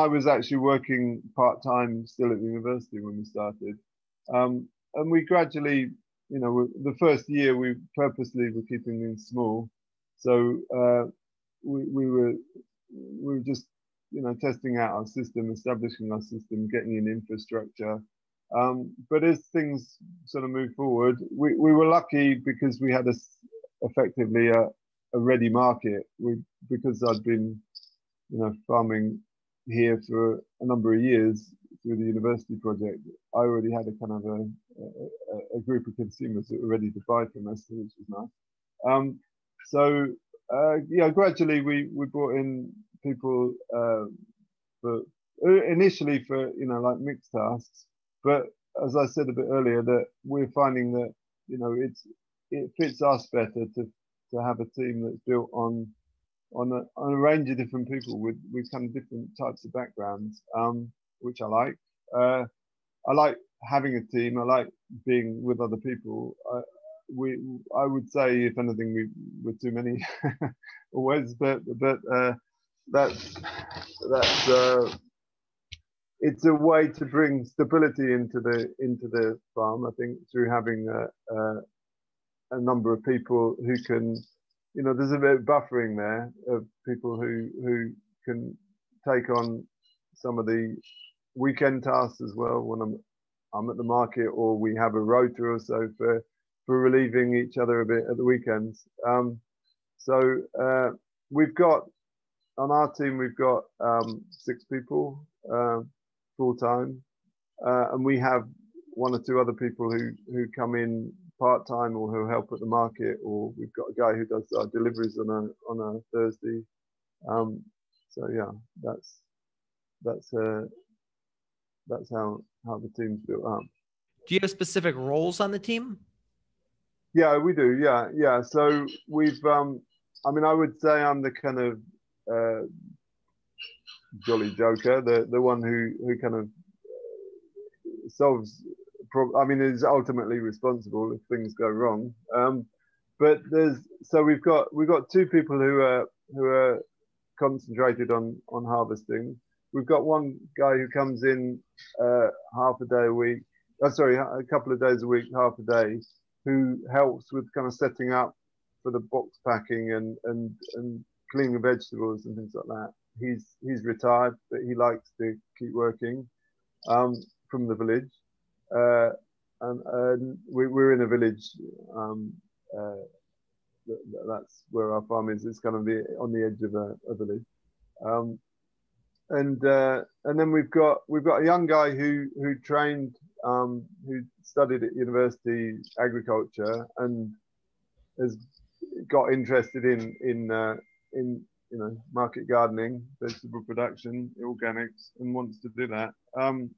was actually working part-time still at the university when we started. And we gradually, the first year we purposely were keeping things small. So we were just, testing out our system, establishing our system, getting in infrastructure. But as things sort of moved forward, we were lucky because we had effectively a ready market. Because I'd been farming here for a number of years through the university project, I already had a kind of a group of consumers that were ready to buy from us, which was nice. So gradually we brought in people initially for like mixed tasks, but as I said a bit earlier, that we're finding that it fits us better to have a team that's built on a range of different people with kind of different types of backgrounds, which I like. I like having a team. I like being with other people. I would say, if anything, we're too many always, but that's it's a way to bring stability into the farm. I think through having a number of people who can. There's a bit of buffering there of people who can take on some of the weekend tasks as well when I'm at the market, or we have a rota or so for relieving each other a bit at the weekends. So we've got on our team 6 people full time, and we have 1 or 2 other people who come in part-time or who help at the market, or we've got a guy who does our deliveries on a Thursday. So yeah, that's how the team's built up. Do you have specific roles on the team? Yeah, we do. Yeah. So we've I would say I'm the kind of jolly joker, the one who kind of solves is ultimately responsible if things go wrong. But we've got 2 people who are concentrated on harvesting. We've got 1 guy who comes in half a day a week. A couple of days a week, half a day, who helps with kind of setting up for the box packing and cleaning the vegetables and things like that. He's retired, but he likes to keep working from the village. And we're in a village. That's where our farm is. It's kind of on the edge of a village. And then we've got a young guy who trained, who studied at university agriculture and has got interested in market gardening, vegetable production, organics, and wants to do that. And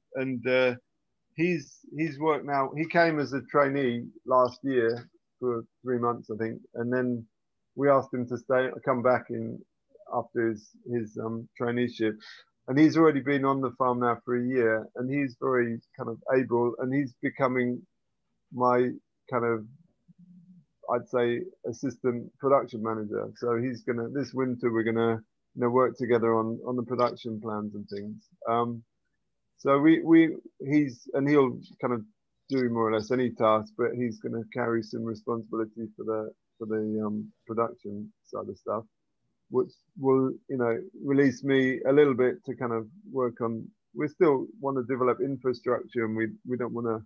he's worked now. He came as a trainee last year for 3 months, I think, and then we asked him to come back in after his traineeship, and he's already been on the farm now for a year, and he's very kind of able, and he's becoming my kind of, I'd say, assistant production manager. So this winter we're gonna work together on the production plans and things. So he'll kind of do more or less any task, but he's going to carry some responsibility for the production side of stuff, which will release me a little bit to kind of work on. We still want to develop infrastructure, and we don't want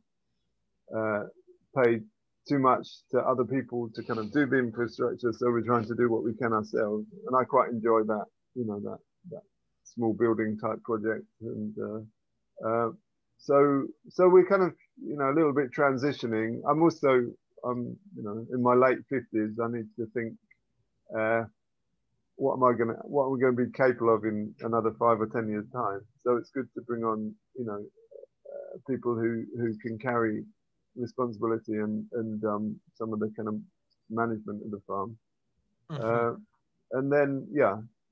to pay too much to other people to kind of do the infrastructure. So we're trying to do what we can ourselves, and I quite enjoy that, that small building type project. And so we kind of a little bit transitioning. I'm also, in my late 50s. I need to think, what am we going to be capable of in another 5 or 10 years time? So it's good to bring on, people who can carry responsibility and some of the kind of management of the farm. And then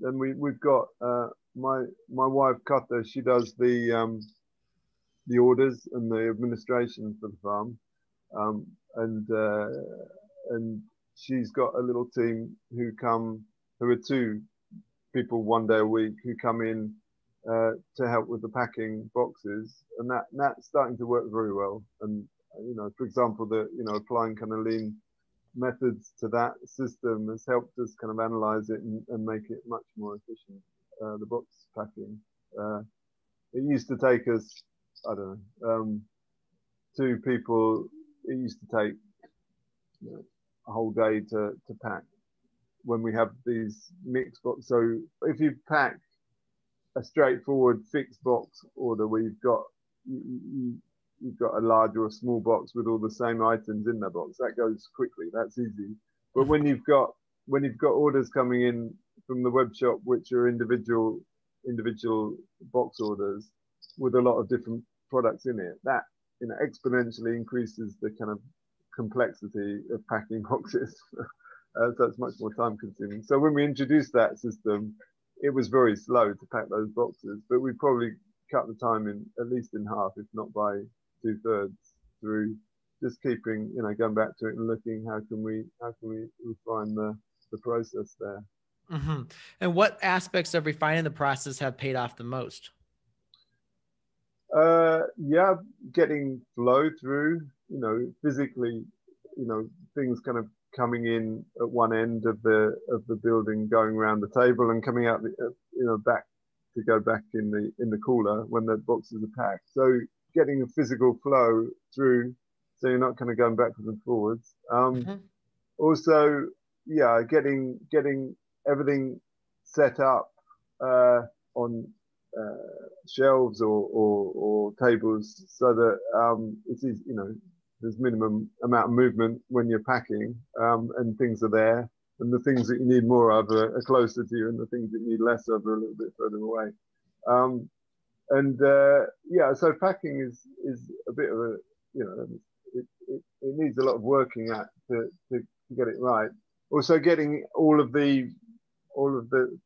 we've got my wife Kata. She does the orders and the administration for the farm, and she's got a little team who are 2 people 1 day a week who come in to help with the packing boxes, and that's starting to work very well. And for example, applying kind of lean methods to that system has helped us kind of analyze it and make it much more efficient. The box packing. It used to take us, I don't know, 2 people. It used to take a whole day to pack when we have these mixed box. So if you pack a straightforward fixed box order where you've got a large or a small box with all the same items in the box, that goes quickly. That's easy. But when you've got orders coming in from the web shop, which are individual box orders with a lot of different products in it, that exponentially increases the kind of complexity of packing boxes. So it's much more time consuming. So when we introduced that system, it was very slow to pack those boxes, but we probably cut the time at least in half, if not by 2/3, through just keeping, going back to it and looking how can we refine the process there. And what aspects of refining the process have paid off the most? Getting flow through, physically, things kind of coming in at one end of the building, going around the table and coming out, back to go back in the cooler when the boxes are packed. So getting a physical flow through, so you're not kind of going backwards and forwards. Also, getting everything set up on shelves or tables so that it's easy, there's minimum amount of movement when you're packing, and things are there, and the things that you need more of are closer to you, and the things that you need less of are a little bit further away. So packing is a bit of a, it needs a lot of working at to get it right. Also getting all of the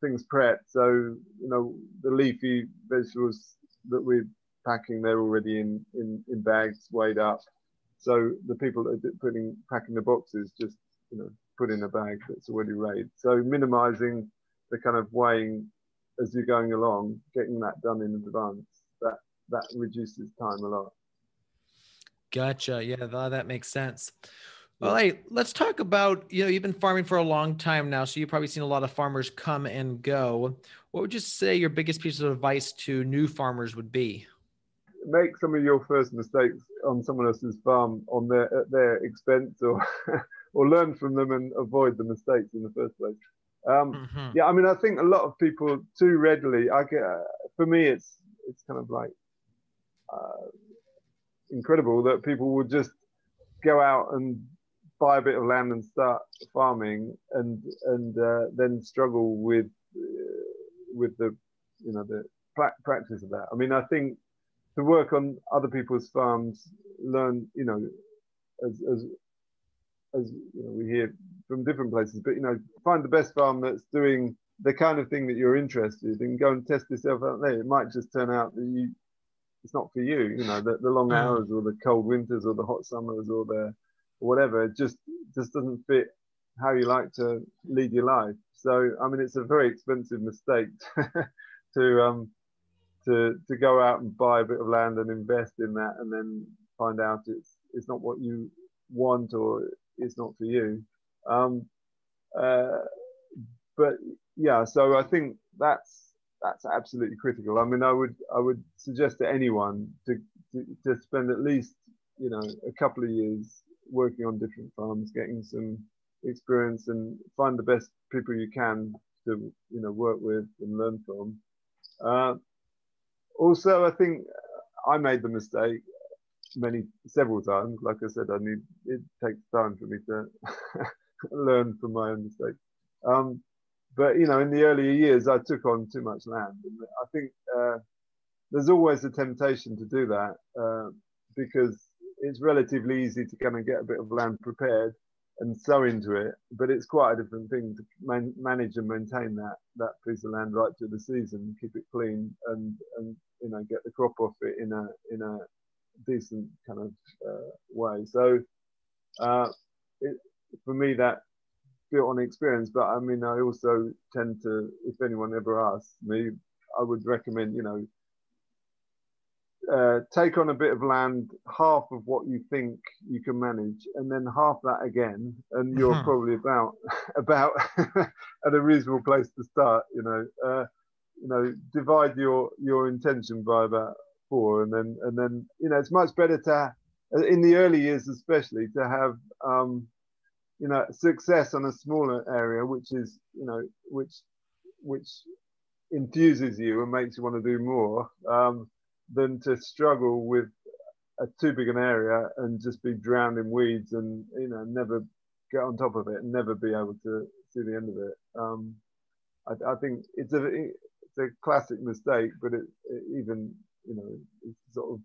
things prepped. So, the leafy vegetables that we're packing, they're already in bags weighed up. So the people that are packing the boxes just, put in a bag that's already weighed. So minimizing the kind of weighing as you're going along, getting that done in advance, that reduces time a lot. Gotcha. Yeah, that makes sense. Well, hey, let's talk about, you've been farming for a long time now, so you've probably seen a lot of farmers come and go. What would you say your biggest piece of advice to new farmers would be? Make some of your first mistakes on someone else's farm at their expense, or or learn from them and avoid the mistakes in the first place. I think a lot of people too readily, for me, it's kind of like incredible that people would just go out and buy a bit of land and start farming, and then struggle with the the practice of that. I think to work on other people's farms, learn as we hear from different places, but find the best farm that's doing the kind of thing that you're interested in. Go and test yourself out there. It might just turn out that it's not for you. The long hours, or the cold winters, or the hot summers, or whatever. It just doesn't fit how you like to lead your life. So it's a very expensive mistake to go out and buy a bit of land and invest in that, and then find out it's not what you want, or it's not for you. So I think that's absolutely critical. I would suggest to anyone to spend at least a couple of years working on different farms, getting some experience, and find the best people you can to work with and learn from. Also, I think I made the mistake several times. Like I said, it takes time for me to learn from my own mistakes. But in the earlier years, I took on too much land, and I think there's always a temptation to do that because it's relatively easy to come and get a bit of land prepared and sow into it, but it's quite a different thing to manage and maintain that piece of land right through the season, keep it clean, and get the crop off it in a decent kind of way. So for me, that built on experience. But I mean, I also tend to, if anyone ever asks me, I would recommend take on a bit of land, half of what you think you can manage, and then half that again, and you're probably about at a reasonable place to start. Divide your intention by about 4, and then it's much better to, in the early years especially, to have success on a smaller area, which is which enthuses you and makes you want to do more, than to struggle with too big an area and just be drowned in weeds and never get on top of it and never be able to see the end of it. I think it's a classic mistake, but it even it sort of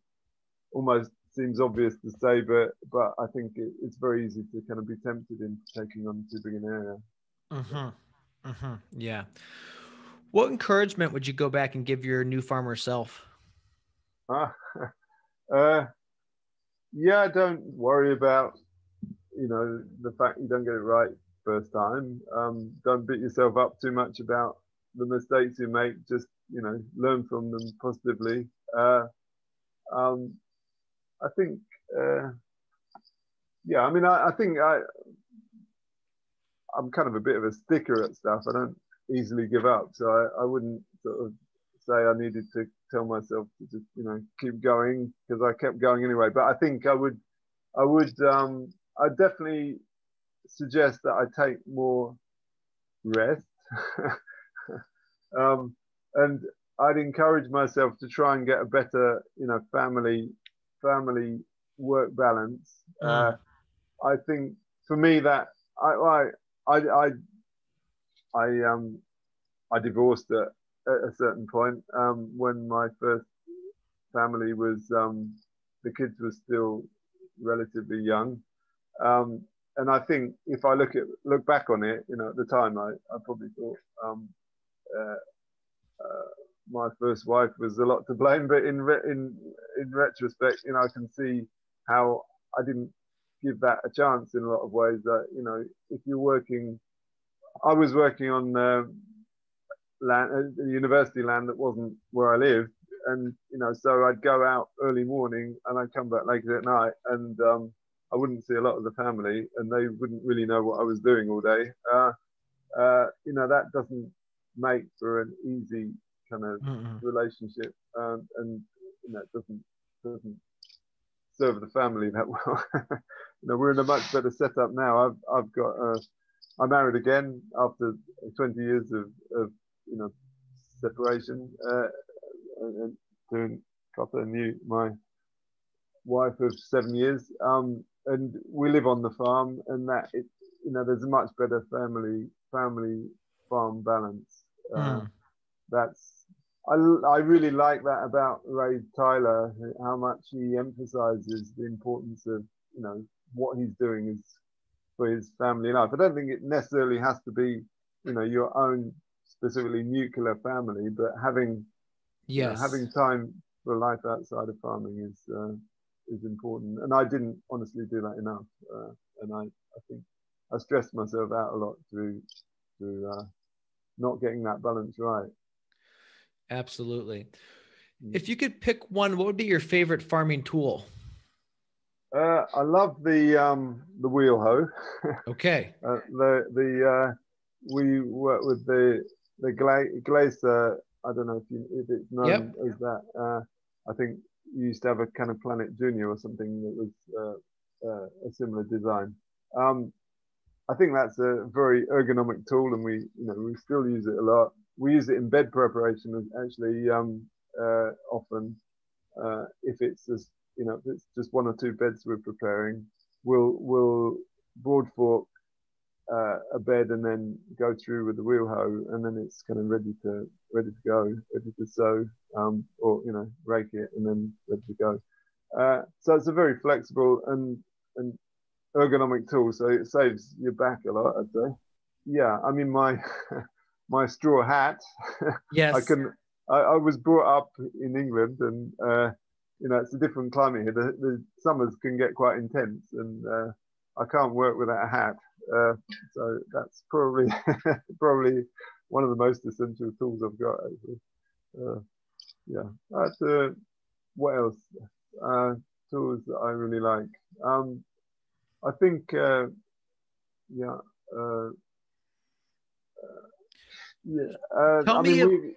almost seems obvious to say, but I think it's very easy to kind of be tempted into taking on too big an area. Yeah. What encouragement would you go back and give your new farmer self? Yeah, don't worry about the fact you don't get it right first time. Don't beat yourself up too much about the mistakes you make. Just learn from them positively. I think I mean I think I'm kind of a bit of a sticker at stuff. I don't easily give up, so I wouldn't sort of say I needed to tell myself to just keep going, because I kept going anyway. But I think I'd definitely suggest that I take more rest, and I'd encourage myself to try and get a better family work balance. I think for me that I divorced at a certain point when my first family was the kids were still relatively young, and I think if I look back on it, at the time I probably thought my first wife was a lot to blame, but in retrospect, I can see how I didn't give that a chance in a lot of ways. That if you're working, I was working on land, university land that wasn't where I lived, and so I'd go out early morning and I'd come back later at night, and I wouldn't see a lot of the family, and they wouldn't really know what I was doing all day. That doesn't make for an easy kind of relationship, and it doesn't serve the family that well. We're in a much better setup now. I'm married again after 20 years of separation, and doing proper new my wife of 7 years, and we live on the farm, and that there's a much better family farm balance. I really like that about Ray Tyler, how much he emphasizes the importance of what he's doing is for his family life. I don't think it necessarily has to be your own specifically nuclear family, but having time for life outside of farming is important. And I didn't honestly do that enough, and I think I stressed myself out a lot through not getting that balance right. Absolutely. If you could pick one, what would be your favorite farming tool? I love the wheel hoe. Okay. We work with the Glacier. I don't know if it's known as that. I think you used to have a kind of Planet Junior or something that was a similar design. I think that's a very ergonomic tool, and we still use it a lot. We use it in bed preparation actually often, if it's if it's just 1 or 2 beds we're preparing, we'll broad fork a bed and then go through with the wheel hoe, and then it's kind of ready to go, ready to sow, or rake it and then ready to go. So it's a very flexible and ergonomic tool, so it saves your back a lot, I'd say. Yeah, I mean my my straw hat. Yes. I was brought up in England, and it's a different climate here. The summers can get quite intense, and I can't work without a hat. So that's probably one of the most essential tools I've got, actually. Yeah. That's what else? Tools that I really like. I think Tell me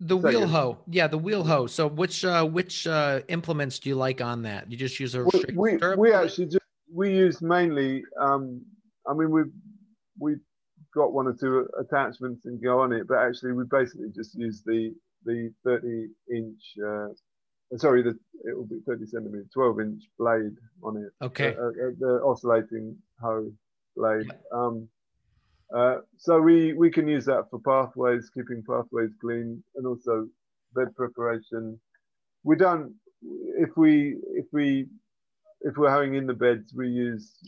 the wheel hoe. Yeah, the wheel hoe. So which implements do you like on that? You just use a straight stirrup? We use mainly. I mean, we've got 1 or 2 attachments and go on it, but actually we basically just use the 30-inch. It will be 30 centimeter, 12-inch blade on it. Okay. The oscillating hoe blade. So we can use that for pathways, keeping pathways clean, and also bed preparation. We don't, if we're hoeing in the beds, we use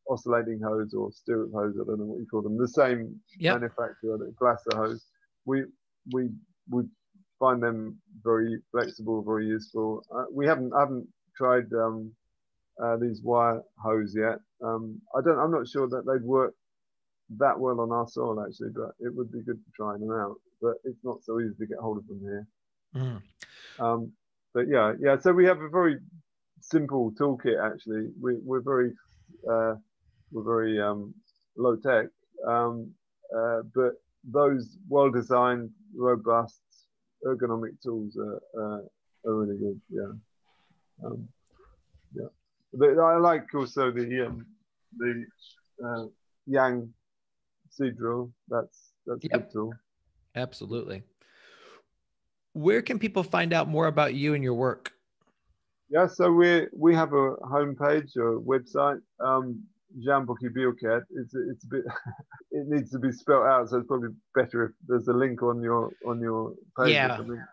oscillating hose or stirrup hose. I don't know what you call them. The same manufacturer, the Glasser hose. We find them very flexible, very useful. I haven't tried these wire hose yet. I'm not sure that they'd work that well on our soil, actually, but it would be good to try them out. But it's not so easy to get hold of them here. But yeah. So we have a very simple toolkit, actually. We're very low tech, but those well designed, robust, ergonomic tools are really good. I like also the Yang seed drill. That's a good tool. Absolutely. Where can people find out more about you and your work? Yeah, so we have a homepage or website. Zsamboki Biokert. It's a bit. It needs to be spelled out, so it's probably better if there's a link on your page. Yeah. Or something.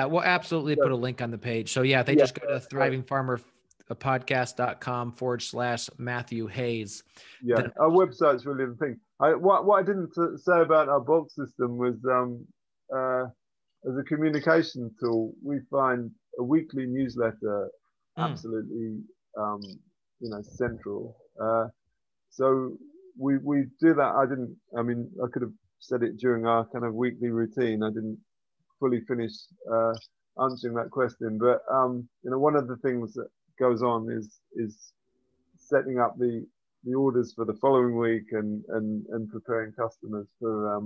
We'll absolutely put a link on the page. So they just go to thrivingfarmerpodcast.com/Matthew Hayes. Yeah, our website's really the thing. What I didn't say about our box system was as a communication tool, we find a weekly newsletter absolutely central. So we do that. I could have said it during our kind of weekly routine. I didn't fully finish answering that question, but one of the things that goes on is setting up the orders for the following week and preparing customers for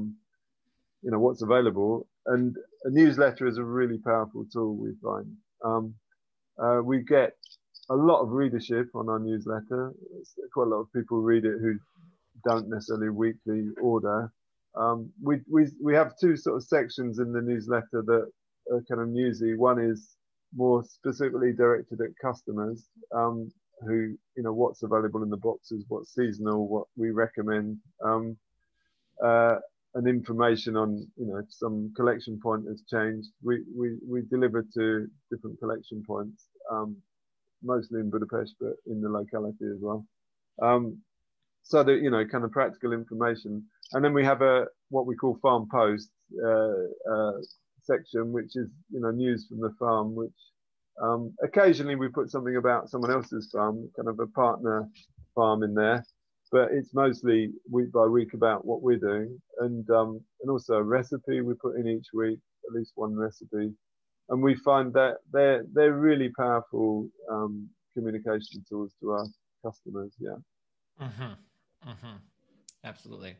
what's available. And a newsletter is a really powerful tool, we find. We get a lot of readership on our newsletter. Quite a lot of people read it who don't necessarily weekly order. We have 2 sort of sections in the newsletter that are kind of newsy. One is more specifically directed at customers who, what's available in the boxes, what's seasonal, what we recommend, and information on, if some collection point has changed. We deliver to different collection points, mostly in Budapest, but in the locality as well. So that, kind of practical information. And then we have what we call farm posts section, which is, news from the farm, which occasionally we put something about someone else's farm, kind of a partner farm in there, but it's mostly week by week about what we're doing. And also a recipe we put in each week, at least one recipe. And we find that they're really powerful communication tools to our customers. Yeah. Absolutely.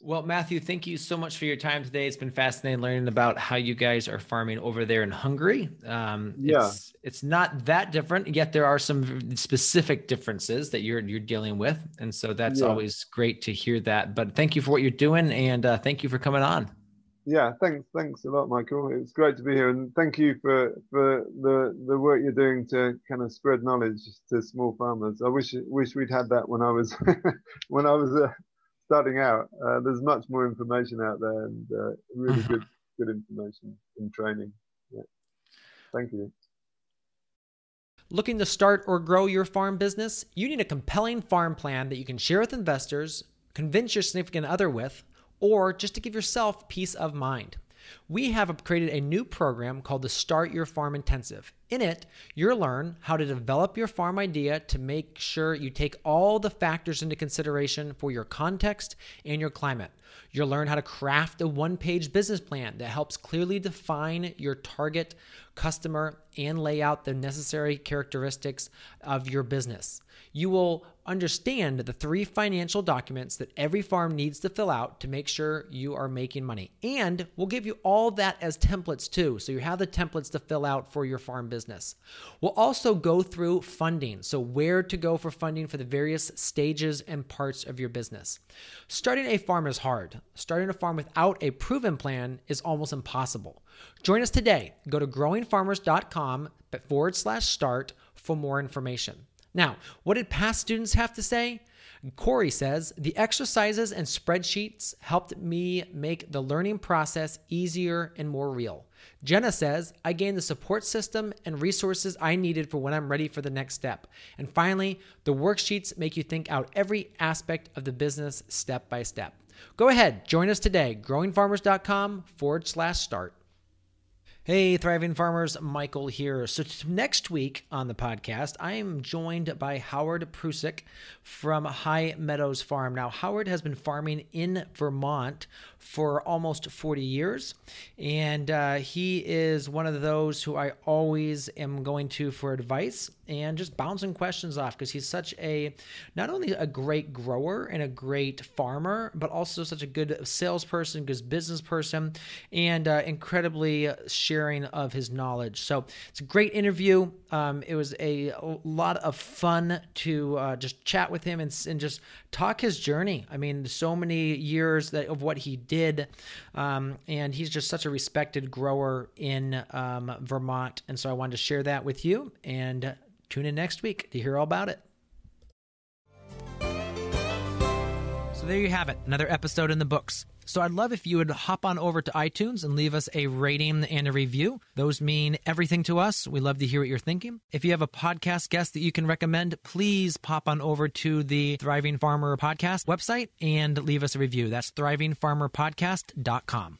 Well, Matthew, thank you so much for your time today. It's been fascinating learning about how you guys are farming over there in Hungary. It's not that different, yet there are some specific differences that you're dealing with. And so that's always great to hear that. But thank you for what you're doing, and thank you for coming on. Yeah, thanks a lot, Michael. It's great to be here, and thank you for the work you're doing to kind of spread knowledge to small farmers. I wish we'd had that when I was when I was starting out. There's much more information out there, and really good information and training. Yeah, thank you. Looking to start or grow your farm business? You need a compelling farm plan that you can share with investors, convince your significant other with, or just to give yourself peace of mind. We have created a new program called the Start Your Farm Intensive. In it, you'll learn how to develop your farm idea to make sure you take all the factors into consideration for your context and your climate. You'll learn how to craft a one-page business plan that helps clearly define your target customer and lay out the necessary characteristics of your business. You will understand the 3 financial documents that every farm needs to fill out to make sure you are making money. And we'll give you all that as templates too, so you have the templates to fill out for your farm business. We'll also go through funding, so where to go for funding for the various stages and parts of your business. Starting a farm is hard. Starting a farm without a proven plan is almost impossible. Join us today. Go to growingfarmers.com/start for more information. Now, what did past students have to say? Corey says, the exercises and spreadsheets helped me make the learning process easier and more real. Jenna says, I gained the support system and resources I needed for when I'm ready for the next step. And finally, the worksheets make you think out every aspect of the business step by step. Go ahead, join us today, growingfarmers.com/start. Hey, Thriving Farmers, Michael here. So next week on the podcast, I am joined by Howard Prusik from High Meadows Farm. Now, Howard has been farming in Vermont for almost 40 years, and he is one of those who I always am going to for advice and just bouncing questions off, because he's such not only a great grower and a great farmer, but also such a good salesperson, good business person, and incredibly sharing of his knowledge. So it's a great interview. It was a lot of fun to just chat with him and just talk his journey. I mean, so many years of what he did, and he's just such a respected grower in Vermont. And so I wanted to share that with you, and tune in next week to hear all about it. So there you have it, another episode in the books. So I'd love if you would hop on over to iTunes and leave us a rating and a review. Those mean everything to us. We love to hear what you're thinking. If you have a podcast guest that you can recommend, please pop on over to the Thriving Farmer Podcast website and leave us a review. That's thrivingfarmerpodcast.com.